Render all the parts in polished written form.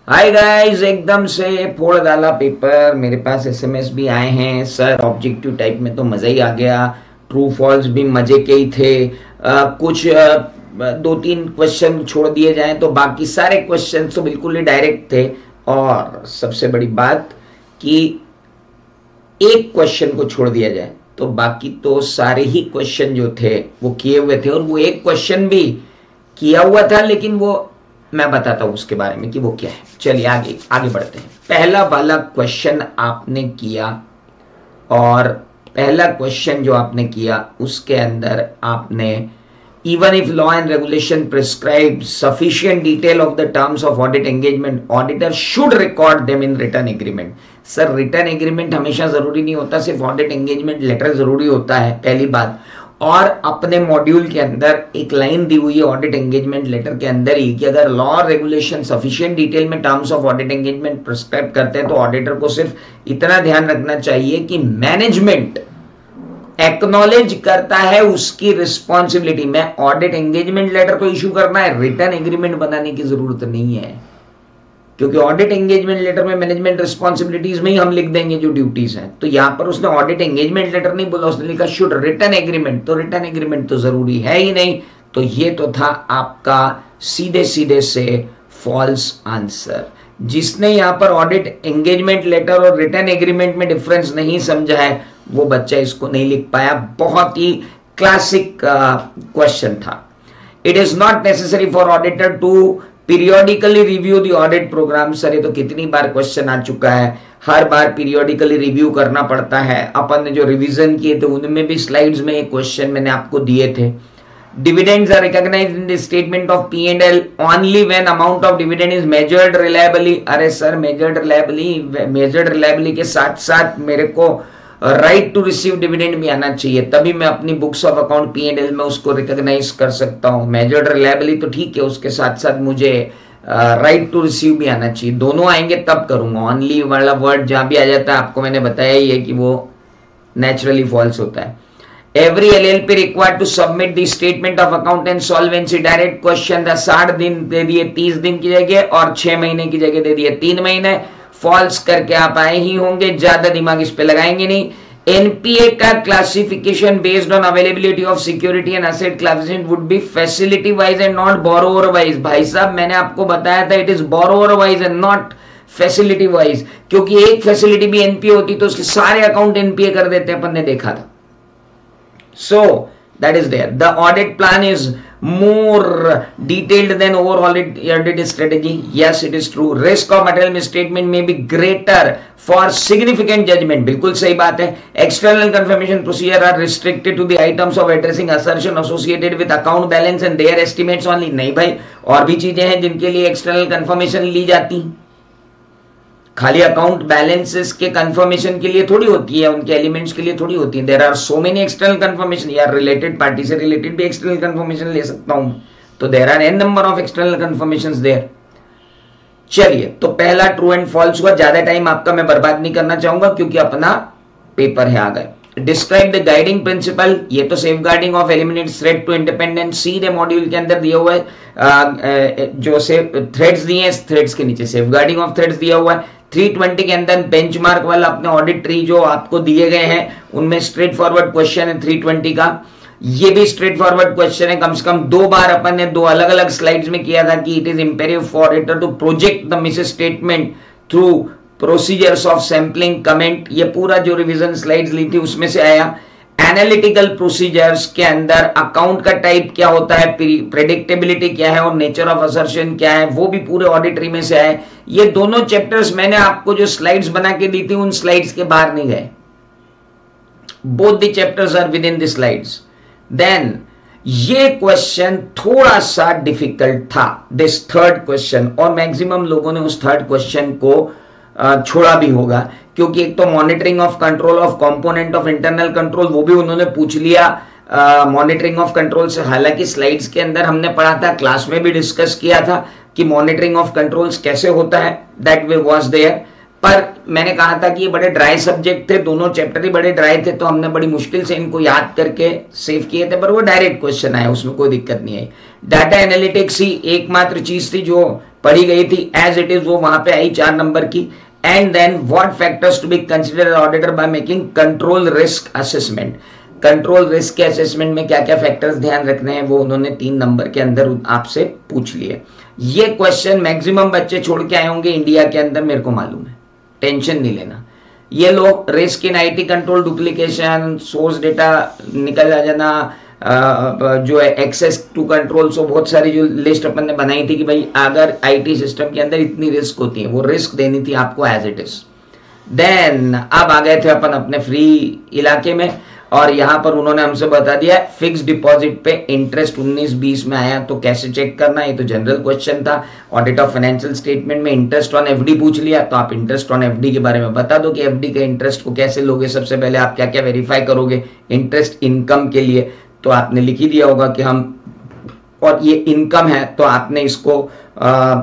Hi guys, एकदम से फोड़ डाला पेपर। मेरे पास एसएमएस भी आए हैं, सर ऑब्जेक्टिव टाइप में तो मजा ही आ गया, ट्रू फॉल्स भी मजे के ही थे। कुछ दो तीन क्वेश्चन छोड़ दिए जाएं तो बाकी सारे क्वेश्चन तो बिल्कुल ही डायरेक्ट थे। और सबसे बड़ी बात कि एक क्वेश्चन को छोड़ दिया जाए तो बाकी तो सारे ही क्वेश्चन जो थे वो किए हुए थे। और वो एक क्वेश्चन भी किया हुआ था, लेकिन वो मैं बताता हूं उसके बारे में कि वो क्या है। चलिए आगे आगे बढ़ते हैं। पहला वाला क्वेश्चन आपने किया, और पहला क्वेश्चन जो आपने किया उसके अंदर आपने even if law and regulation prescribe sufficient detail of the terms of audit engagement, auditor should record them in written agreement. Sir return agreement हमेशा जरूरी नहीं होता, सिर्फ ऑडिट एंगेजमेंट लेटर जरूरी होता है, पहली बात। और अपने मॉड्यूल के अंदर एक लाइन दी हुई है ऑडिट एंगेजमेंट लेटर के अंदर ही कि अगर लॉ और रेगुलेशन सफिशिएंट डिटेल में terms of audit engagement prescribe करते हैं तो ऑडिटर को सिर्फ इतना ध्यान रखना चाहिए कि मैनेजमेंट एक्नॉलेज करता है उसकी रिस्पॉन्सिबिलिटी। मैं ऑडिट एंगेजमेंट लेटर को इशू करना है, रिटर्न एग्रीमेंट बनाने की जरूरत नहीं है, क्योंकि ऑडिट एंगेजमेंट लेटर में मैनेजमेंट रिस्पॉन्सिबिलिटीज में ही हम लिख देंगे जो ड्यूटीज हैं। तो यहां पर उसने ऑडिट एंगेजमेंट लेटर नहीं बोला, उसने लिखा शुड रिटर्न एग्रीमेंट। तो रिटर्न एग्रीमेंट तो जरूरी है ही नहीं। तो ये तो था आपका सीधे सीधे से फॉल्स आंसर। जिसने यहां पर ऑडिट एंगेजमेंट लेटर और रिटर्न एग्रीमेंट में डिफरेंस नहीं समझा है वो बच्चा इसको नहीं लिख पाया। बहुत ही क्लासिक क्वेश्चन था। It is not necessary for auditor to periodically review the audit programme. Sir ये तो कितनी बार क्वेश्चन आ चुका है, हर बार पीरियोडिकली रिव्यू करना पड़ता है। अपन ने जो रिवीजन किए थे उनमें भी स्लाइड्स में एक क्वेश्चन मैंने आपको दिए थे। Dividends are recognized in the statement of P&L only when amount of dividend is measured reliably. अरे सर measured reliably के साथ साथ मेरे को राइट टू रिसीव डिविडेंड भी आना चाहिए, तभी मैं अपनी बुक्स ऑफ अकाउंट P&L में उसको रिकॉग्नाइज कर सकता हूँ। मेजर्ड रिलायबली तो ठीक है, उसके साथ साथ मुझे राइट टू रिसीव भी आना चाहिए। दोनों आएंगे तब करूंगा। ऑनली वाला वर्ड जहां भी आ जाता है आपको मैंने बताया ही है कि वो नेचुरली फॉल्स होता है। Every LLP required to submit the statement of account and solvency. Direct question था। 60 दिन दे दिए 30 दिन की जगह, और 6 महीने की जगह दे दिए 3 महीने। फॉल्स करके आप आए ही होंगे, ज्यादा दिमाग इस पे लगाएंगे नहीं। एनपीए का classification based on availability of security and asset classification would be facility wise and not borrower wise. भाई साहब मैंने आपको बताया था it is borrower wise and not facility wise, क्योंकि एक फैसिलिटी भी एनपीए होती तो उसके सारे अकाउंट एनपीए कर देते, अपन ने देखा था। So that is there. The audit plan is more detailed than overall audit strategy. Yes, it is true. Risk of material misstatement may be greater for significant judgment. बिल्कुल सही बात है। External confirmation procedure are restricted to the items of addressing assertion associated with account balance and their estimates only. नहीं भाई, और भी चीजें हैं जिनके लिए external confirmation ली जाती, खाली अकाउंट बैलेंसेस के कंफर्मेशन के लिए थोड़ी होती है, उनके एलिमेंट्स के लिए थोड़ी होती है। There are so many external confirmation. यार रिलेटेड पार्टी से रिलेटेड भी एक्सटर्नल कंफर्मेशन ले सकता हूं, तो there are an number of external confirmations there. चलिए, तो पहला ट्रू एंड फॉल्स हुआ। ज्यादा टाइम आपका मैं बर्बाद नहीं करना चाहूंगा क्योंकि अपना पेपर है। आ गए डिस्क्राइब द गाइडिंग प्रिंसिपल। ये तो safeguarding of eliminate threat to independence, सीधे मॉड्यूल के अंदर दिया हुआ है। जो सेफ थ्रेड्स दिए हैं, थ्रेड्स के नीचे सेफ गार्डिंग ऑफ थ्रेड्स दिया हुआ है। 320 के अंदर बेंचमार्क वाला अपने ऑडिट ट्री जो आपको दिए गए हैं उनमें स्ट्रेट फॉरवर्ड क्वेश्चन है 320 का। ये भी स्ट्रेट फॉरवर्ड क्वेश्चन है। कम से कम 2 बार अपन ने 2 अलग अलग स्लाइड्स में किया था कि it is imperative for auditor to project the misstatement through procedures of sampling comment. ये पूरा जो रिवीजन स्लाइड्स ली थी उसमें से आया। एनालिटिकल प्रोसीजर्स के अंदर अकाउंट का टाइप क्या होता है, प्रेडिक्टेबिलिटी क्या है और नेचर ऑफ असर्शन क्या है, वो भी पूरे ऑडिटरी में से आए। ये दोनों चैप्टर्स मैंने आपको जो स्लाइड्स बना के दी थी उन स्लाइड्स के बाहर नहीं गए। Both the chapters are within the slides. Then ये क्वेश्चन थोड़ा सा डिफिकल्ट था, दिस थर्ड क्वेश्चन, और मैक्सिमम लोगों ने उस थर्ड क्वेश्चन को छोड़ा भी होगा, क्योंकि एक तो monitoring of control of component of internal control वो भी उन्होंने पूछ लिया मॉनिटरिंग ऑफ कंट्रोल से। हालांकि स्लाइड्स के अंदर हमने पढ़ा था, क्लास में भी डिस्कस किया था कि मॉनिटरिंग ऑफ कंट्रोल्स कैसे होता है, दैट वे वाज देयर। पर मैंने कहा था कि ये बड़े ड्राई सब्जेक्ट थे, दोनों चैप्टर ही बड़े ड्राई थे, तो हमने बड़ी मुश्किल से इनको याद करके सेव किए थे, पर वो डायरेक्ट क्वेश्चन आया, उसमें कोई दिक्कत नहीं आई। डाटा एनालिटिक्स ही एकमात्र चीज थी जो पढ़ी गई थी एज इट इज, वो वहां पे आई 4 नंबर की। And then what factors to be considered auditor by making control risk assessment. Control risk के असेसमेंट में क्या क्या फैक्टर्स ध्यान रखने हैं वो उन्होंने 3 नंबर के अंदर आपसे पूछ लिए। ये क्वेश्चन मैक्सिमम बच्चे छोड़ के आए होंगे इंडिया के अंदर, मेरे को मालूम है, टेंशन नहीं लेना। ये लोग risk in IT control, duplication, source data निकल आ जाना, जो है एक्सेस टू कंट्रोल, सो बहुत सारी जो लिस्ट अपन ने बनाई थी कि भाई अगर आईटी सिस्टम के अंदर इतनी रिस्क होती है, वो रिस्क देनी थी आपको एज इट इज। देन अब आ गए थे अपन अपने फ्री इलाके में, और यहां पर उन्होंने हमसे बता दिया फिक्स डिपॉजिट पे इंटरेस्ट 19-20 में आया तो कैसे चेक करना, ये तो जनरल क्वेश्चन था। ऑडिट ऑफ फाइनेंशियल स्टेटमेंट में इंटरेस्ट ऑन एफडी पूछ लिया, तो आप इंटरेस्ट ऑन एफडी के बारे में बता दो कि एफडी के इंटरेस्ट को कैसे लोगे, सबसे पहले आप क्या क्या वेरीफाई करोगे इंटरेस्ट इनकम के लिए, तो आपने लिख ही दिया होगा कि हम, और ये इनकम है तो आपने इसको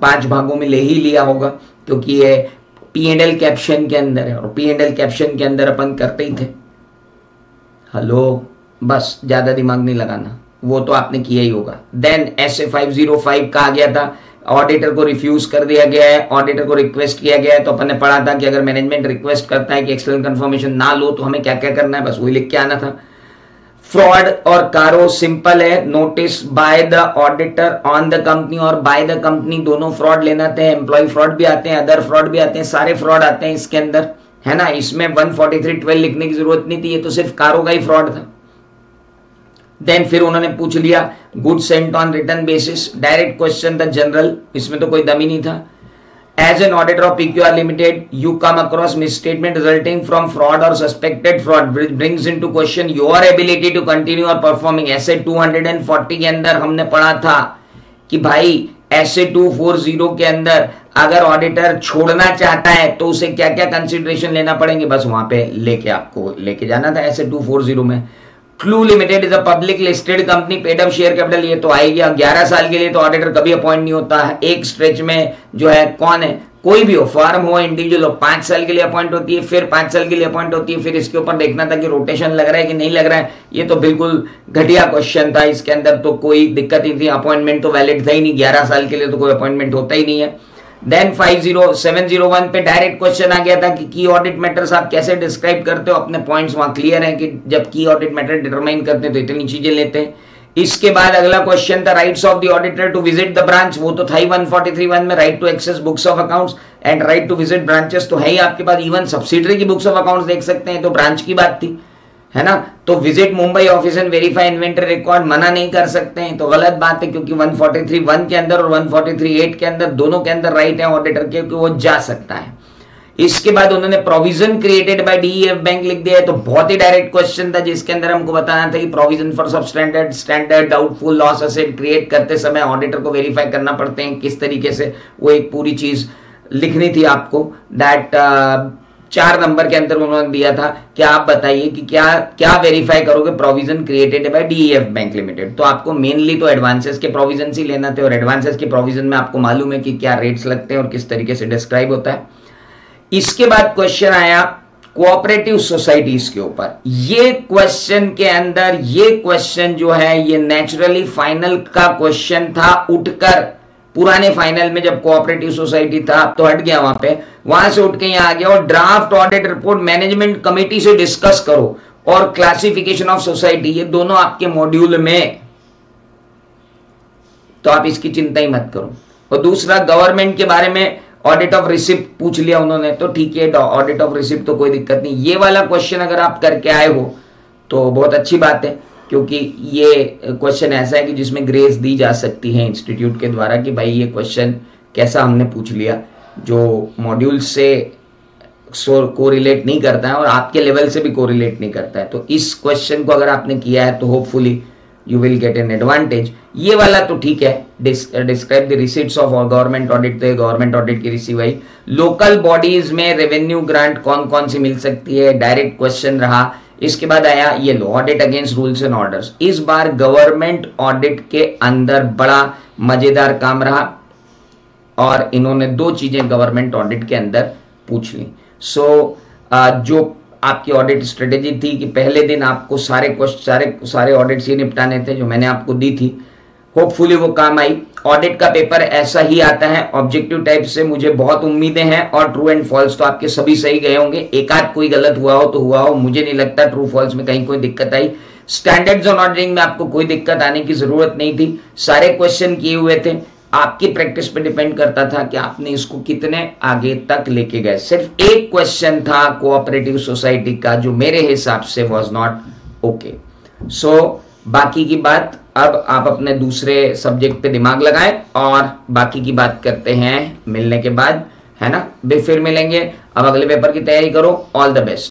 5 भागों में ले ही लिया होगा, क्योंकि ये P&L कैप्शन के अंदर है, और P&L कैप्शन के अंदर अपन करते ही थे। हेलो, बस ज्यादा दिमाग नहीं लगाना, वो तो आपने किया ही होगा। देन SA 505 कहा गया था, ऑडिटर को रिफ्यूज कर दिया गया है, ऑडिटर को रिक्वेस्ट किया गया है, तो अपन ने पढ़ा था कि अगर मैनेजमेंट रिक्वेस्ट करता है कि एक्सटर्नल कंफर्मेशन ना लो तो हमें क्या क्या करना है, बस वही लिख के आना था। फ्रॉड और कारो सिंपल है, notice by the auditor on the company और बाय द कंपनी, दोनों फ्रॉड लेना आते हैं, एम्प्लॉय फ्रॉड भी आते हैं, अदर फ्रॉड भी आते हैं, सारे फ्रॉड आते हैं इसके अंदर, है ना। इसमें 143(12) लिखने की जरूरत नहीं थी, ये तो सिर्फ कारो का ही फ्रॉड था। देन फिर उन्होंने पूछ लिया good Saint on return basis, direct question था जनरल, इसमें तो कोई दम ही नहीं था। As an auditor of PQR Limited, you come across misstatement resulting from fraud or suspected fraud, which brings into question your ability to continue or performing. ऐसे 240 के अंदर हमने पढ़ा था कि भाई ऐसे 240 के अंदर अगर ऑडिटर छोड़ना चाहता है तो उसे क्या क्या कंसिडरेशन लेना पड़ेंगे, बस वहां पे लेके आपको लेके जाना था। ऐसे 240 में clue limited is a public listed company, paid up share capital, ये तो आएगी। 11 साल के लिए तो ऑडिटर कभी अपॉइंट नहीं होता है, एक स्ट्रेच में जो है कौन है, कोई भी हो, फर्म हो, इंडिविजुअल हो, 5 साल के लिए अपॉइंट होती है, फिर 5 साल के लिए अपॉइंट होती है, फिर इसके ऊपर देखना था कि रोटेशन लग रहा है कि नहीं लग रहा है। ये तो बिल्कुल घटिया क्वेश्चन था, इसके अंदर तो कोई दिक्कत ही थी, अपॉइंटमेंट तो वैलिड था ही नहीं, 11 साल के लिए तो कोई अपॉइंटमेंट होता ही नहीं है। देन 701 पे डायरेक्ट क्वेश्चन आ गया था कि की ऑडिट मैटर्स आप कैसे डिस्क्राइब करते हो, अपने पॉइंट्स वहां क्लियर हैं कि जब की ऑडिट मैटर डिटरमाइन करते हैं तो इतनी चीजें लेते हैं। इसके बाद अगला क्वेश्चन था rights of the auditor to visit the branch, वो तो था ही 143(1) में, right to access books of accounts and right to visit branches तो है ही आपके पास, इवन सब्सिडरी की बुक्स ऑफ अकाउंट्स देख सकते हैं, तो ब्रांच की बात थी, है ना। तो visit Mumbai office and verify inventory record मना नहीं कर सकते हैं, तो गलत बात है, क्योंकि 143(1) के अंदर और 143(8) के अंदर दोनों के अंदर राइट है ऑडिटर के कि वो जा सकता है। इसके बाद उन्होंने provision created by DEF bank लिख दिया है, तो बहुत ही डायरेक्ट क्वेश्चन था जिसके अंदर हमको बताना था कि provision for substandard, standard, doubtful, loss asset create करते समय ऑडिटर को वेरीफाई करना पड़ते हैं किस तरीके से, वो एक पूरी चीज लिखनी थी आपको। दैट 4 नंबर के अंदर उन्होंने दिया था कि आप बताइए कि क्या क्या वेरीफाई करोगे provision created by DEF bank limited, तो आपको मेनली तो एडवांसेस के प्रोविजन ही लेना थे, और एडवांसेस के प्रोविजन में आपको मालूम है कि क्या रेट्स लगते हैं और किस तरीके से डिस्क्राइब होता है। इसके बाद क्वेश्चन आया कोऑपरेटिव सोसाइटीज के ऊपर। ये क्वेश्चन के अंदर ये क्वेश्चन जो है ये नेचुरली फाइनल का क्वेश्चन था, उठकर पुराने फाइनल में जब कोऑपरेटिव सोसाइटी था तो हट गया वहां पे, वहां से उठ के यहां आ गया, और draft audit report management committee से डिस्कस करो और क्लासिफिकेशन ऑफ सोसाइटी, ये दोनों आपके मॉड्यूल में, तो आप इसकी चिंता ही मत करो। और दूसरा गवर्नमेंट के बारे में ऑडिट ऑफ रिसिप्ट पूछ लिया उन्होंने, तो ठीक है, ऑडिट ऑफ रिसिप्ट तो कोई दिक्कत नहीं। ये वाला क्वेश्चन अगर आप करके आए हो तो बहुत अच्छी बात है, क्योंकि ये क्वेश्चन ऐसा है कि जिसमें ग्रेस दी जा सकती है इंस्टीट्यूट के द्वारा कि भाई ये क्वेश्चन कैसा हमने पूछ लिया, जो मॉड्यूल से कोरिलेट नहीं करता है और आपके लेवल से भी कोरिलेट नहीं करता है। तो इस क्वेश्चन को अगर आपने किया है तो hopefully you will get an advantage. ये वाला तो ठीक है, describe the receipts of government audit, तो गवर्नमेंट ऑडिट की रिसीव आई। लोकल बॉडीज में रेवेन्यू ग्रांट कौन कौन सी मिल सकती है, डायरेक्ट क्वेश्चन रहा। इसके बाद आया ये लो audit against rules and orders. इस बार गवर्नमेंट ऑडिट के अंदर बड़ा मजेदार काम रहा और इन्होंने 2 चीजें गवर्नमेंट ऑडिट के अंदर पूछ ली। जो आपकी ऑडिट स्ट्रेटेजी थी कि पहले दिन आपको सारे ऑडिट्स ये निपटाने थे जो मैंने आपको दी थी, होपफुली वो काम आई। ऑडिट का पेपर ऐसा ही आता है, ऑब्जेक्टिव टाइप से मुझे बहुत उम्मीदें हैं, और ट्रू एंड फॉल्स तो आपके सभी सही गए होंगे, एक आध कोई गलत हुआ हो तो हुआ हो, मुझे नहीं लगता ट्रू फॉल्स में कहीं कोई दिक्कत आई। स्टैंडर्ड्स ऑन ऑडिटिंग में आपको कोई दिक्कत आने की जरूरत नहीं थी, सारे क्वेश्चन किए हुए थे, आपकी प्रैक्टिस पे डिपेंड करता था कि आपने इसको कितने आगे तक लेके गए। सिर्फ एक क्वेश्चन था कोऑपरेटिव सोसाइटी का जो मेरे हिसाब से वाज नॉट ओके। सो बाकी की बात अब आप अपने दूसरे सब्जेक्ट पे दिमाग लगाएं और बाकी की बात करते हैं मिलने के बाद, है ना। फिर मिलेंगे, अब अगले पेपर की तैयारी करो। All the best.